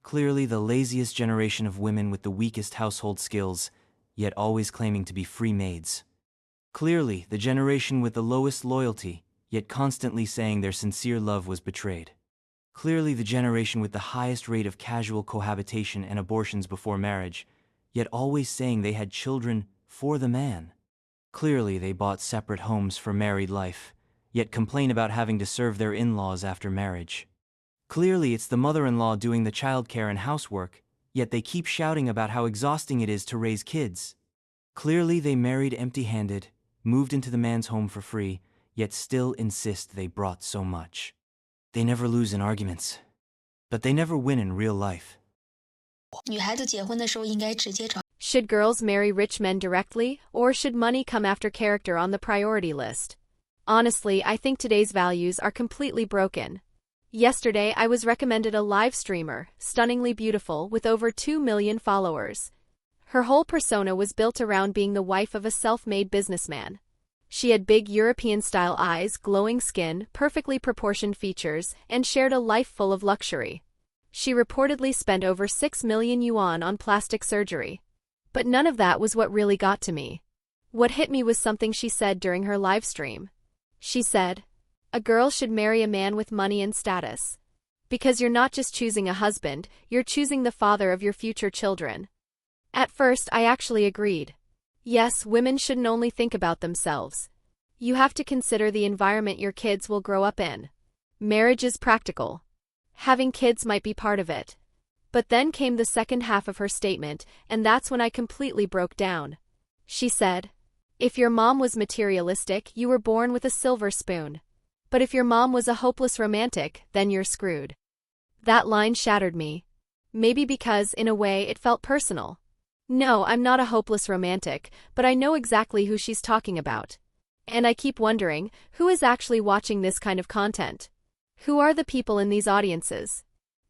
Clearly the laziest generation of women with the weakest household skills, yet always claiming to be free maids. Clearly the generation with the lowest loyalty, yet constantly saying their sincere love was betrayed. Clearly the generation with the highest rate of casual cohabitation and abortions before marriage, yet always saying they had children for the man. Clearly they bought separate homes for married life, yet complain about having to serve their in-laws after marriage. Clearly it's the mother-in-law doing the childcare and housework, yet they keep shouting about how exhausting it is to raise kids. Clearly they married empty-handed, moved into the man's home for free, yet still insist they brought so much. They never lose in arguments, but they never win in real life. 女孩子结婚的时候应该直接找 Should girls marry rich men directly, or should money come after character on the priority list? Honestly, I think today's values are completely broken. Yesterday, I was recommended a live streamer, stunningly beautiful, with over 2 million followers. Her whole persona was built around being the wife of a self-made businessman. She had big European-style eyes, glowing skin, perfectly proportioned features, and shared a life full of luxury. She reportedly spent over 6 million yuan on plastic surgery. But none of that was what really got to me. What hit me was something she said during her live stream. She said, "A girl should marry a man with money and status. Because you're not just choosing a husband, you're choosing the father of your future children." At first, I actually agreed. Yes, women shouldn't only think about themselves. You have to consider the environment your kids will grow up in. Marriage is practical. Having kids might be part of it. But then came the second half of her statement, and that's when I completely broke down. She said, "If your mom was materialistic, you were born with a silver spoon. But if your mom was a hopeless romantic, then you're screwed." That line shattered me. Maybe because, in a way, it felt personal. No, I'm not a hopeless romantic, but I know exactly who she's talking about. And I keep wondering, who is actually watching this kind of content? Who are the people in these audiences?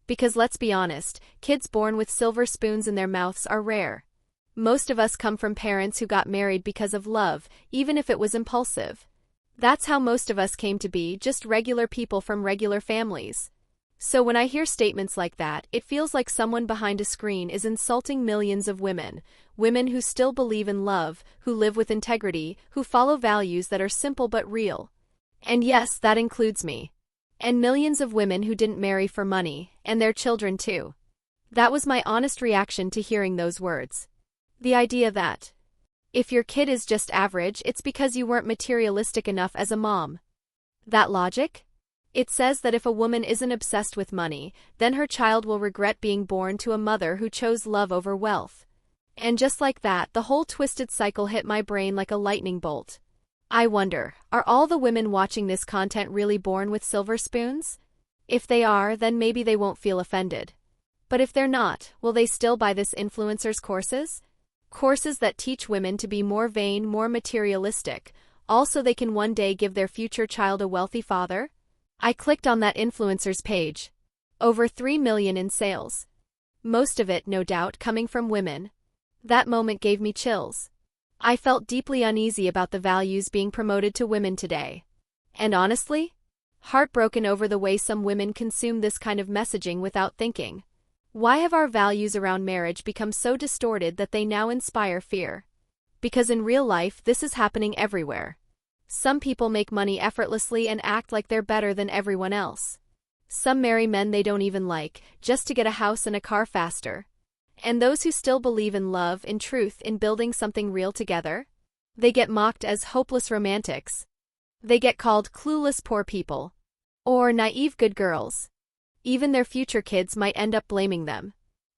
Because let's be honest, kids born with silver spoons in their mouths are rare. Most of us come from parents who got married because of love, even if it was impulsive. That's how most of us came to be, just regular people from regular families. So when I hear statements like that, it feels like someone behind a screen is insulting millions of women, women who still believe in love, who live with integrity, who follow values that are simple but real. And yes, that includes me. And millions of women who didn't marry for money, and their children too. That was my honest reaction to hearing those words. The idea that, if your kid is just average, it's because you weren't materialistic enough as a mom. That logic? It says that if a woman isn't obsessed with money, then her child will regret being born to a mother who chose love over wealth. And just like that, the whole twisted cycle hit my brain like a lightning bolt. I wonder, are all the women watching this content really born with silver spoons? If they are, then maybe they won't feel offended. But if they're not, will they still buy this influencer's courses? Courses that teach women to be more vain, more materialistic, also they can one day give their future child a wealthy father? I clicked on that influencer's page. Over 3 million in sales. Most of it, no doubt, coming from women. That moment gave me chills. I felt deeply uneasy about the values being promoted to women today. And honestly, heartbroken over the way some women consume this kind of messaging without thinking. Why have our values around marriage become so distorted that they now inspire fear? Because in real life, this is happening everywhere. Some people make money effortlessly and act like they're better than everyone else. Some marry men they don't even like, just to get a house and a car faster. And those who still believe in love, in truth, in building something real together? They get mocked as hopeless romantics. They get called clueless poor people. Or naive good girls. Even their future kids might end up blaming them.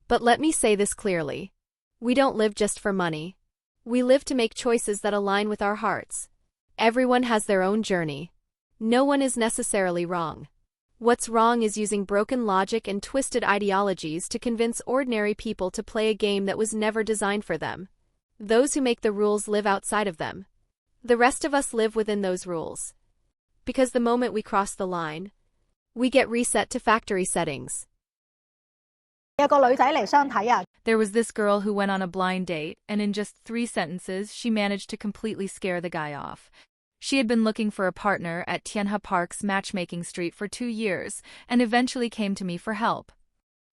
But let me say this clearly. We don't live just for money. We live to make choices that align with our hearts. Everyone has their own journey. No one is necessarily wrong. What's wrong is using broken logic and twisted ideologies to convince ordinary people to play a game that was never designed for them. Those who make the rules live outside of them. The rest of us live within those rules. Because the moment we cross the line, we get reset to factory settings. There was this girl who went on a blind date, and in just 3 sentences, she managed to completely scare the guy off. She had been looking for a partner at Tianhe Park's matchmaking street for 2 years, and eventually came to me for help.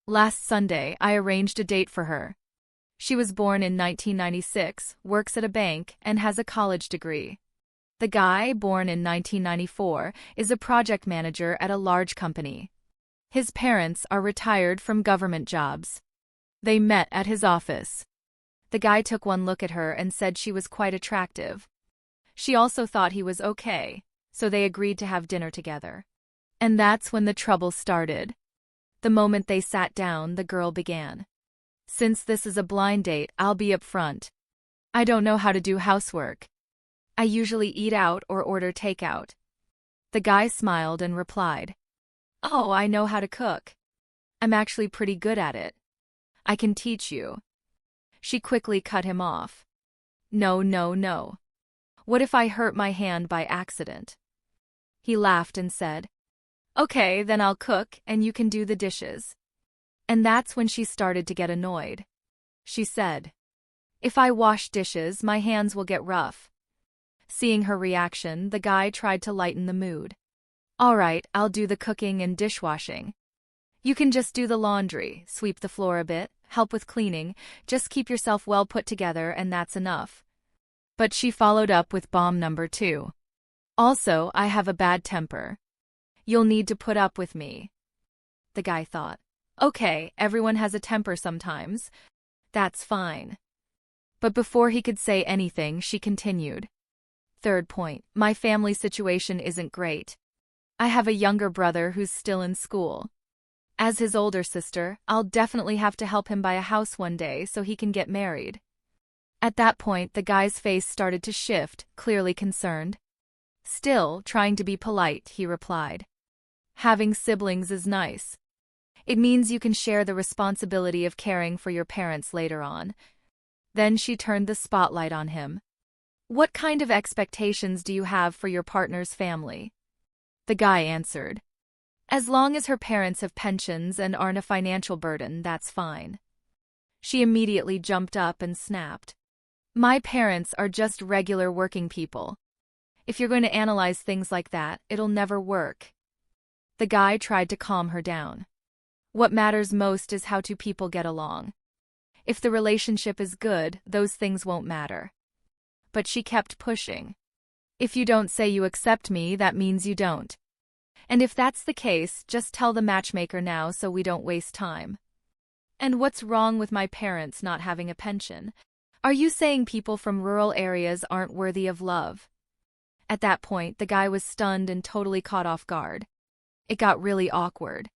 Last Sunday, I arranged a date for her. She was born in 1996, works at a bank, and has a college degree. The guy, born in 1994, is a project manager at a large company. His parents are retired from government jobs. They met at his office. The guy took one look at her and said she was quite attractive. She also thought he was okay, so they agreed to have dinner together. And that's when the trouble started. The moment they sat down, the girl began. Since this is a blind date, I'll be upfront. I don't know how to do housework. I usually eat out or order takeout. The guy smiled and replied, "Oh, I know how to cook. I'm actually pretty good at it. I can teach you." She quickly cut him off. "No, no, no. What if I hurt my hand by accident?" He laughed and said, "Okay, then I'll cook and you can do the dishes." And that's when she started to get annoyed. She said, "If I wash dishes, my hands will get rough." Seeing her reaction, the guy tried to lighten the mood. "All right, I'll do the cooking and dishwashing. You can just do the laundry, sweep the floor a bit, help with cleaning, just keep yourself well put together and that's enough." But she followed up with bomb number 2. "Also, I have a bad temper. You'll need to put up with me." The guy thought, "Okay, everyone has a temper sometimes. That's fine." But before he could say anything, she continued. "Third point, my family situation isn't great. I have a younger brother who's still in school. As his older sister, I'll definitely have to help him buy a house one day so he can get married." At that point, the guy's face started to shift, clearly concerned. Still, trying to be polite, he replied, "Having siblings is nice. It means you can share the responsibility of caring for your parents later on." Then she turned the spotlight on him. "What kind of expectations do you have for your partner's family?" The guy answered, "As long as her parents have pensions and aren't a financial burden, that's fine." She immediately jumped up and snapped, "My parents are just regular working people. If you're going to analyze things like that, it'll never work." The guy tried to calm her down. "What matters most is how two people get along. If the relationship is good, those things won't matter." But she kept pushing. "If you don't say you accept me, that means you don't. And if that's the case, just tell the matchmaker now so we don't waste time. And what's wrong with my parents not having a pension? Are you saying people from rural areas aren't worthy of love?" At that point, the guy was stunned and totally caught off guard. It got really awkward.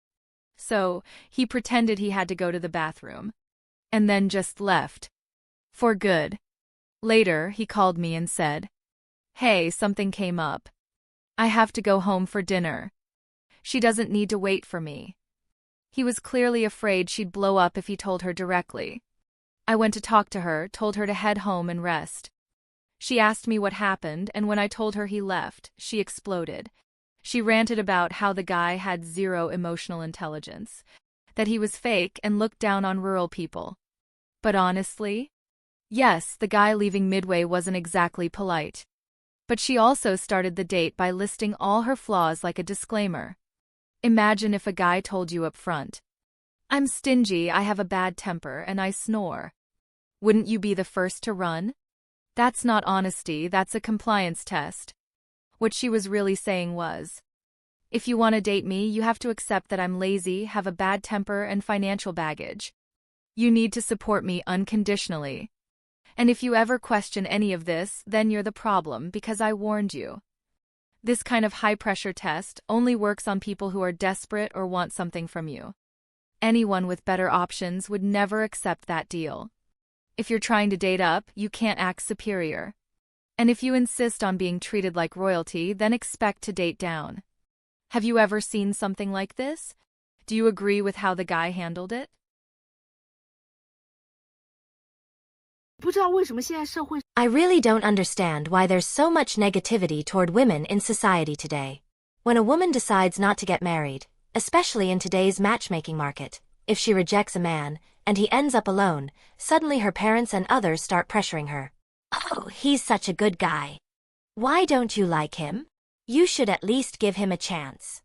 So, he pretended he had to go to the bathroom. And then just left. For good. Later, he called me and said, "Hey, something came up. I have to go home for dinner. She doesn't need to wait for me." He was clearly afraid she'd blow up if he told her directly. I went to talk to her, told her to head home and rest. She asked me what happened, and when I told her he left, she exploded. She ranted about how the guy had zero emotional intelligence, that he was fake and looked down on rural people. But honestly, yes, the guy leaving midway wasn't exactly polite. But she also started the date by listing all her flaws like a disclaimer. Imagine if a guy told you up front, "I'm stingy, I have a bad temper, and I snore." Wouldn't you be the first to run? That's not honesty, that's a compliance test. What she was really saying was, "If you want to date me, you have to accept that I'm lazy, have a bad temper, and financial baggage. You need to support me unconditionally. And if you ever question any of this, then you're the problem because I warned you." This kind of high-pressure test only works on people who are desperate or want something from you. Anyone with better options would never accept that deal. If you're trying to date up, you can't act superior. And if you insist on being treated like royalty, then expect to date down. Have you ever seen something like this? Do you agree with how the guy handled it? I really don't understand why there's so much negativity toward women in society today. When a woman decides not to get married, especially in today's matchmaking market, if she rejects a man, and he ends up alone, suddenly her parents and others start pressuring her. "Oh, he's such a good guy. Why don't you like him? You should at least give him a chance."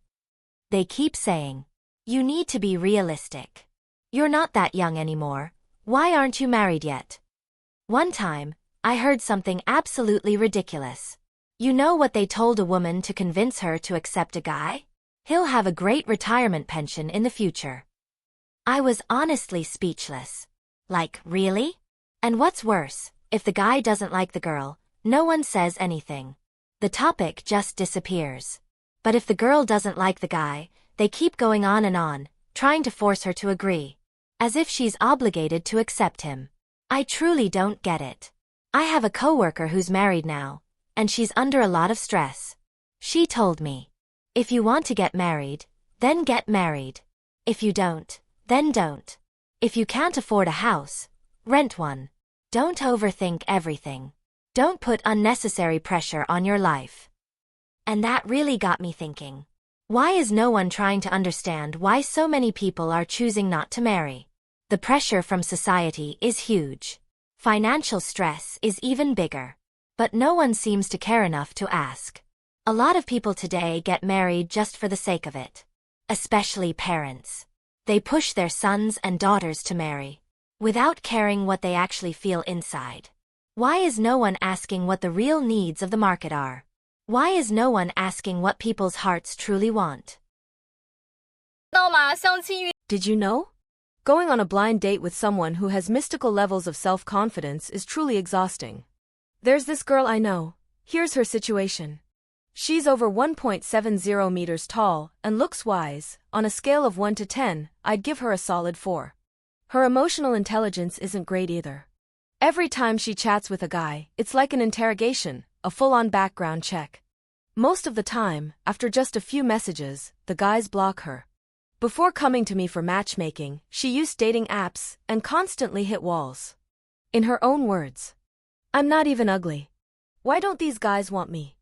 They keep saying, "You need to be realistic. You're not that young anymore. Why aren't you married yet? One time, I heard something absolutely ridiculous. You know what they told a woman to convince her to accept a guy? He'll have a great retirement pension in the future. I was honestly speechless. Like, really? And what's worse, if the guy doesn't like the girl, no one says anything. The topic just disappears. But if the girl doesn't like the guy, they keep going on, trying to force her to agree. As if she's obligated to accept him. I truly don't get it. I have a coworker who's married now, and she's under a lot of stress. She told me, if you want to get married, then get married. If you don't, then don't. If you can't afford a house, rent one. Don't overthink everything. Don't put unnecessary pressure on your life. And that really got me thinking. Why is no one trying to understand why so many people are choosing not to marry? The pressure from society is huge. Financial stress is even bigger. But no one seems to care enough to ask. A lot of people today get married just for the sake of it. Especially parents. They push their sons and daughters to marry, without caring what they actually feel inside. Why is no one asking what the real needs of the market are? Why is no one asking what people's hearts truly want? Did you know? Going on a blind date with someone who has mystical levels of self-confidence is truly exhausting. There's this girl I know. Here's her situation. She's over 1.70 meters tall and looks wise. On a scale of 1 to 10, I'd give her a solid 4. Her emotional intelligence isn't great either. Every time she chats with a guy, it's like an interrogation, a full-on background check. Most of the time, after just a few messages, the guys block her. Before coming to me for matchmaking, she used dating apps and constantly hit walls. In her own words, I'm not even ugly. Why don't these guys want me?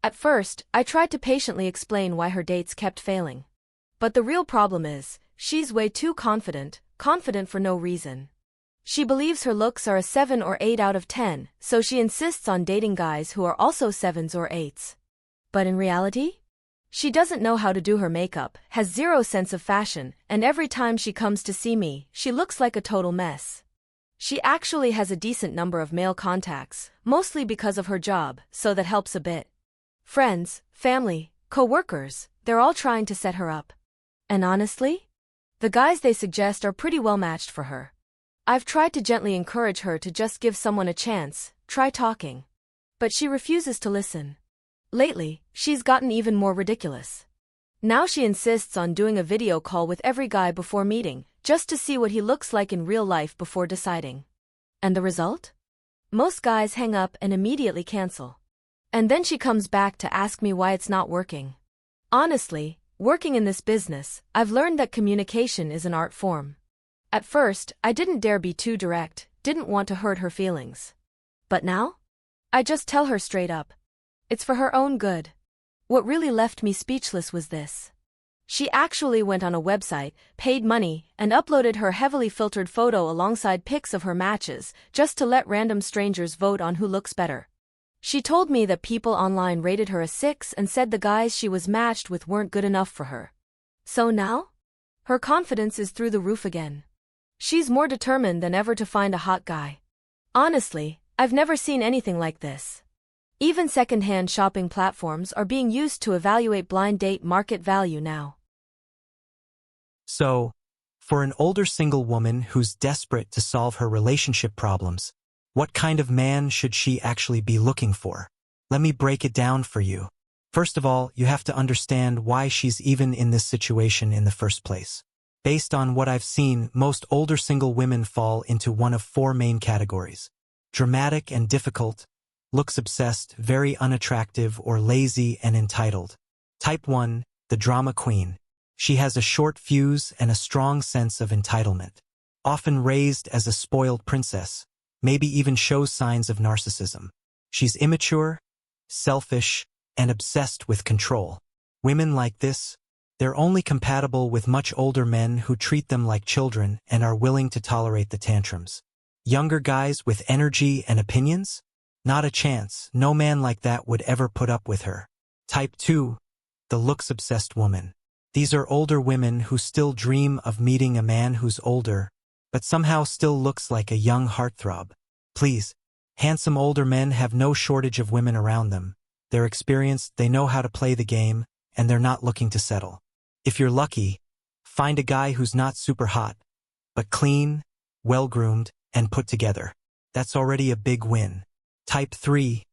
At first, I tried to patiently explain why her dates kept failing. But the real problem is, she's way too confident for no reason. She believes her looks are a 7 or 8 out of 10, so she insists on dating guys who are also 7s or 8s. But in reality? She doesn't know how to do her makeup, has zero sense of fashion, and every time she comes to see me, she looks like a total mess. She actually has a decent number of male contacts, mostly because of her job, so that helps a bit. Friends, family, co-workers, they're all trying to set her up. And honestly? The guys they suggest are pretty well matched for her. I've tried to gently encourage her to just give someone a chance, try talking. But she refuses to listen. Lately, she's gotten even more ridiculous. Now she insists on doing a video call with every guy before meeting, just to see what he looks like in real life before deciding. And the result? Most guys hang up and immediately cancel. And then she comes back to ask me why it's not working. Honestly, working in this business, I've learned that communication is an art form. At first, I didn't dare be too direct, didn't want to hurt her feelings. But now? I just tell her straight up. It's for her own good. What really left me speechless was this. She actually went on a website, paid money, and uploaded her heavily filtered photo alongside pics of her matches, just to let random strangers vote on who looks better. She told me that people online rated her a 6 and said the guys she was matched with weren't good enough for her. So now? Her confidence is through the roof again. She's more determined than ever to find a hot guy. Honestly, I've never seen anything like this. Even second-hand shopping platforms are being used to evaluate blind date market value now. So, for an older single woman who's desperate to solve her relationship problems, what kind of man should she actually be looking for? Let me break it down for you. First of all, you have to understand why she's even in this situation in the first place. Based on what I've seen, most older single women fall into one of 4 main categories: dramatic and difficult, looks obsessed, very unattractive, or lazy and entitled. Type 1, the drama queen. She has a short fuse and a strong sense of entitlement. Often raised as a spoiled princess, maybe even shows signs of narcissism. She's immature, selfish, and obsessed with control. Women like this, they're only compatible with much older men who treat them like children and are willing to tolerate the tantrums. Younger guys with energy and opinions? Not a chance. No man like that would ever put up with her. Type 2, the looks-obsessed woman. These are older women who still dream of meeting a man who's older, but somehow still looks like a young heartthrob. Please, handsome older men have no shortage of women around them. They're experienced, they know how to play the game, and they're not looking to settle. If you're lucky, find a guy who's not super hot, but clean, well-groomed, and put together. That's already a big win. Type 3.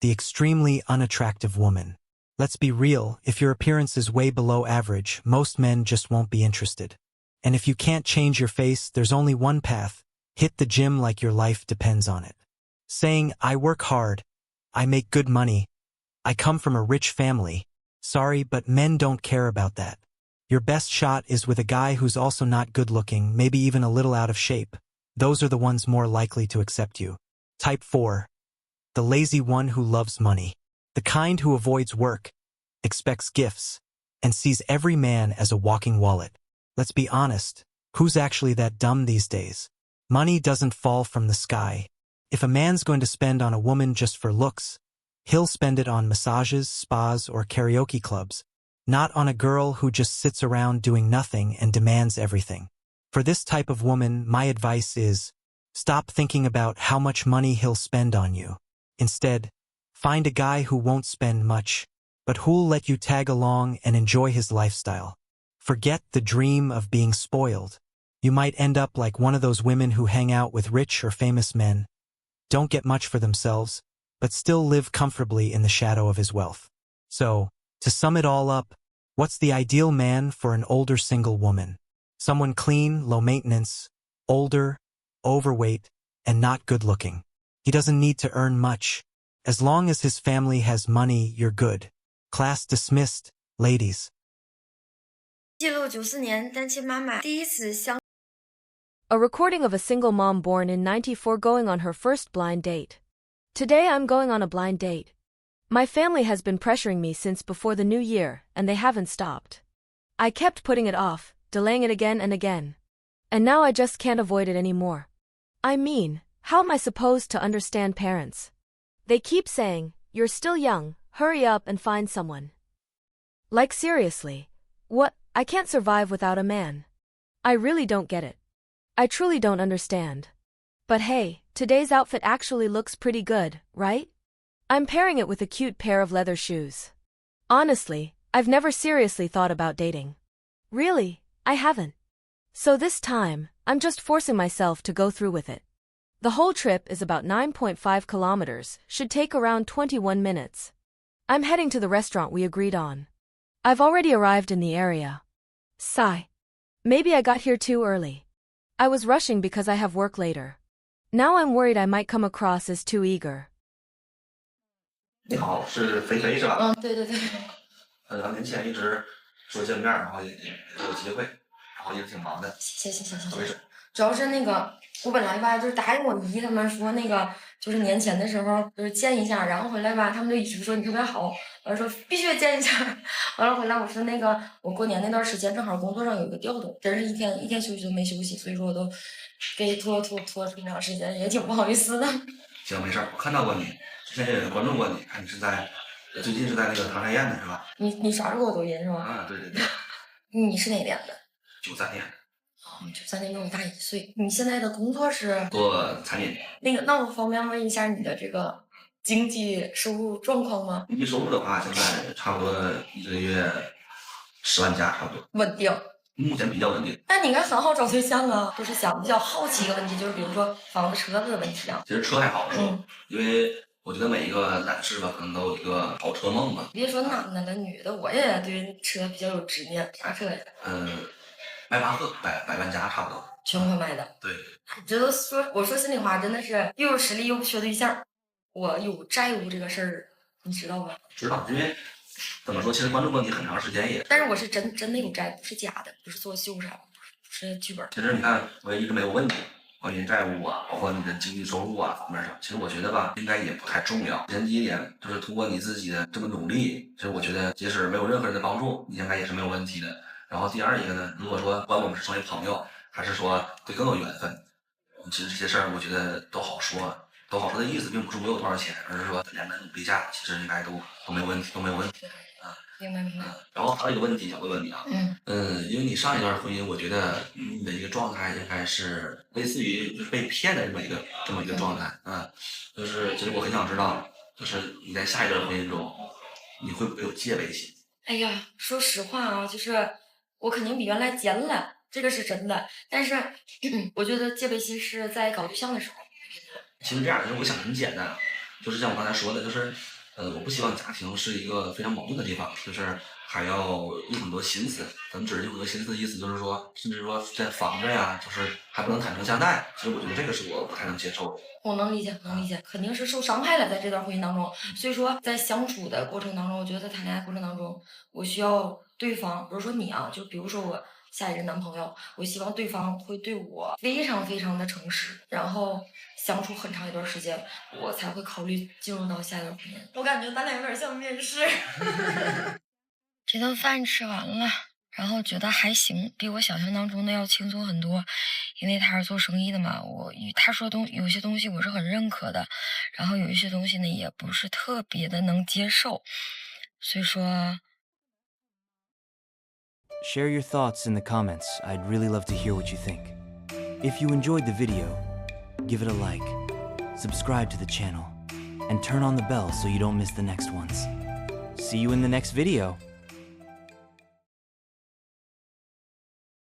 The extremely unattractive woman. Let's be real, if your appearance is way below average, most men just won't be interested. And if you can't change your face, there's only one path. Hit the gym like your life depends on it. Saying, I work hard, I make good money, I come from a rich family. Sorry, but men don't care about that. Your best shot is with a guy who's also not good-looking, maybe even a little out of shape. Those are the ones more likely to accept you. Type 4. The lazy one who loves money. The kind who avoids work, expects gifts, and sees every man as a walking wallet. Let's be honest, who's actually that dumb these days? Money doesn't fall from the sky. If a man's going to spend on a woman just for looks, he'll spend it on massages, spas, or karaoke clubs, not on a girl who just sits around doing nothing and demands everything. For this type of woman, my advice is, stop thinking about how much money he'll spend on you. Instead, find a guy who won't spend much, but who'll let you tag along and enjoy his lifestyle. Forget the dream of being spoiled. You might end up like one of those women who hang out with rich or famous men, don't get much for themselves, but still live comfortably in the shadow of his wealth. So, to sum it all up, what's the ideal man for an older single woman? Someone clean, low maintenance, older, overweight, and not good looking. He doesn't need to earn much. As long as his family has money, you're good. Class dismissed, ladies. 记录94年单亲妈妈第一次相 A recording of a single mom born in 94 going on her first blind date. Today I'm going on a blind date. My family has been pressuring me since before the new year, and they haven't stopped. I kept putting it off, delaying it again and again. And now I just can't avoid it anymore. I mean, how am I supposed to understand parents? They keep saying, you're still young, hurry up and find someone. Like seriously, what? I can't survive without a man. I really don't get it. I truly don't understand. But hey, today's outfit actually looks pretty good, right? I'm pairing it with a cute pair of leather shoes. Honestly, I've never seriously thought about dating. Really, I haven't. So this time, I'm just forcing myself to go through with it. The whole trip is about 9.5 kilometers, should take around 21 minutes. I'm heading to the restaurant we agreed on. I've already arrived in the area. Sigh. Maybe I got here too early. I was rushing because I have work later. Now I'm worried I might come across as too eager. 你好，是肥肥是吧？对对对。年前一直说见面，然后也没有机会，然后一直挺忙的。谢谢。没事。主要是那个，我本来吧就是答应我姨他们说那个，就是年前的时候就是见一下，然后回来吧，他们就一直说你特别好，完了说必须见一下，完了回来我说那个我过年那段时间正好工作上有一个调动，真是一天休息都没休息，所以说我都给拖这么长时间，也挺不好意思的。行，没事，我看到过你，之前也有人关注过你，看你最近是在那个唐山燕的是吧？你刷着过我抖音是吧？啊，对。你是哪年的？93年。93年比我大1岁。你现在的工作是做餐饮。那我方便问一下你的这个经济收入状况吗？经济收入的话，现在差不多一个月10万加，差不多。稳定。目前比较稳定。那你应该很好找对象啊。就是比较好奇一个问题，就是比如说房子、车子的问题啊。其实车还好说，因为我觉得每一个男士吧，可能都有一个跑车梦吧。别说男的了，女的我也对车比较有执念。啥车呀？迈巴赫100万加差不多。全款买的。对。这都我说心里话，真的是又有实力又不缺对象。我有债务这个事儿，你知道吧？知道，因为怎么说，其实关注过你很长时间也。但是我是真的有债，不是假的，不是作秀啥，不是剧本。其实你看，我也一直没有问你关于债务啊，包括你的经济收入啊方面上，其实我觉得吧，应该也不太重要。第一点就是通过你自己的这么努力，其实我觉得即使没有任何人的帮助，你应该也是没有问题的。然后第二一个呢，如果说不管我们是成为朋友，还是说会更有缘分，其实这些事儿我觉得都好说。都好说的意思，并不是我有多少钱，而是说两个人努力下，其实应该都没有问题，都没有问题。明白明白。然后还有一个问题想问问你啊，嗯因为你上一段婚姻，我觉得你的一个状态应该是类似于就是被骗的这么一个状态就是其实我很想知道，就是你在下一段婚姻中，你会不会有戒备心？哎呀，说实话啊，就是我肯定比原来尖了，这个是真的。但是，我觉得戒备心是在搞对象的时候。其实这样，其实我想很简单，就是像我刚才说的，就是我不希望家庭是一个非常矛盾的地方，就是还要用很多心思。咱们只是用很多心思的意思，就是说，甚至说在防着呀，就是还不能坦诚相待。其实我觉得这个是我不太能接受的。我能理解，能理解，肯定是受伤害了，在这段婚姻当中。所以说，在相处的过程当中，我觉得在谈恋爱过程当中，我需要对方，比如说你啊，就比如说我下一任男朋友，我希望对方会对我非常非常的诚实，然后相处很长一段时间，我才会考虑进入到下一段婚姻。我感觉咱俩有点像面试。这顿饭吃完了。然后觉得还行，比我想象当中的要轻松很多，因为他是做生意的嘛，他说有些东西我是很认可的，然后有一些东西呢也不是特别的能接受，所以说。Share your thoughts in the comments. I'd really love to hear what you think. If you enjoyed the video, give it a like, subscribe to the channel, and turn on the bell so you don't miss the next ones. See you in the next video.